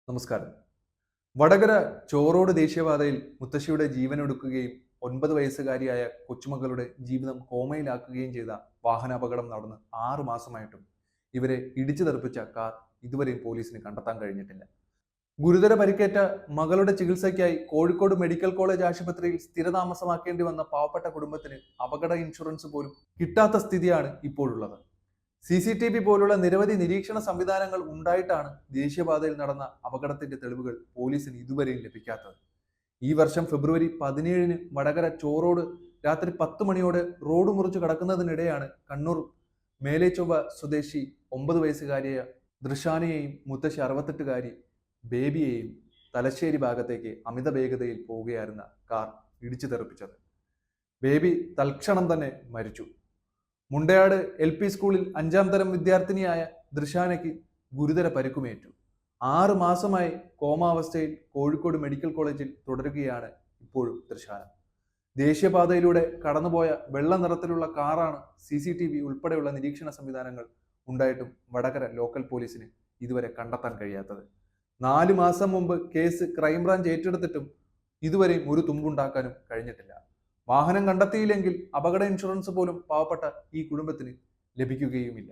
നമസ്കാരം. വടകര ചോറോട് ദേശീയപാതയിൽ മുത്തശ്ശിയുടെ ജീവനൊടുക്കുകയും 9 വയസ്സുകാരിയായ കൊച്ചുമകളുടെ ജീവിതം കോമയിലാക്കുകയും ചെയ്ത വാഹനാപകടം നടന്ന് 6 മാസമായിട്ടും ഇവരെ ഇടിച്ചു തെറിപ്പിച്ച കാർ ഇതുവരെയും പോലീസിന് കണ്ടെത്താൻ കഴിഞ്ഞിട്ടില്ല. ഗുരുതര പരിക്കേറ്റ മകളുടെ ചികിത്സയ്ക്കായി കോഴിക്കോട് മെഡിക്കൽ കോളേജ് ആശുപത്രിയിൽ സ്ഥിരതാമസമാക്കേണ്ടി വന്ന പാവപ്പെട്ട കുടുംബത്തിന് അപകട ഇൻഷുറൻസ് പോലും കിട്ടാത്ത സ്ഥിതിയാണ് ഇപ്പോഴുള്ളത്. CCTV പോലുള്ള നിരവധി നിരീക്ഷണ സംവിധാനങ്ങൾ ഉണ്ടായിട്ടാണ് ദേശീയപാതയിൽ നടന്ന അപകടത്തിന്റെ തെളിവുകൾ പോലീസിന് ഇതുവരെയും ലഭിക്കാത്തത്. ഈ വർഷം ഫെബ്രുവരി 17-ന് വടകര ചോറോട് രാത്രി 10 മണിയോടെ റോഡ് മുറിച്ച് കടക്കുന്നതിനിടെയാണ് കണ്ണൂർ മേലേച്ചൊവ്വ സ്വദേശി 9 വയസ്സുകാരിയ ദൃശാനയെയും മുത്തശ്ശി 68കാരി ബേബിയെയും തലശ്ശേരി ഭാഗത്തേക്ക് അമിത വേഗതയിൽ പോവുകയായിരുന്ന കാർ ഇടിച്ചു തെറിപ്പിച്ചത്. ബേബി തൽക്ഷണം തന്നെ മരിച്ചു. മുണ്ടയാട് LP സ്കൂളിൽ 5-ാം തരം വിദ്യാർത്ഥിനിയായ ദൃശാനയ്ക്ക് ഗുരുതര പരിക്കുമേറ്റു. 6 മാസമായി കോമാവസ്ഥയിൽ കോഴിക്കോട് മെഡിക്കൽ കോളേജിൽ തുടരുകയാണ് ഇപ്പോഴും ദൃശാന. ദേശീയപാതയിലൂടെ കടന്നുപോയ വെള്ള നിറത്തിലുള്ള കാറാണ് CCTV ഉൾപ്പെടെയുള്ള നിരീക്ഷണ സംവിധാനങ്ങൾ ഉണ്ടായിട്ടും വടകര ലോക്കൽ പോലീസിന് ഇതുവരെ കണ്ടെത്താൻ കഴിയാത്തത്. 4 മാസം മുമ്പ് കേസ് ക്രൈംബ്രാഞ്ച് ഏറ്റെടുത്തിട്ടും ഇതുവരെയും ഒരു തുമ്പുണ്ടാക്കാനും കഴിഞ്ഞിട്ടില്ല. വാഹനം കണ്ടെത്തിയില്ലെങ്കിൽ അപകട ഇൻഷുറൻസ് പോലും പാവപ്പെട്ട ഈ കുടുംബത്തിന് ലഭിക്കുകയുമില്ല.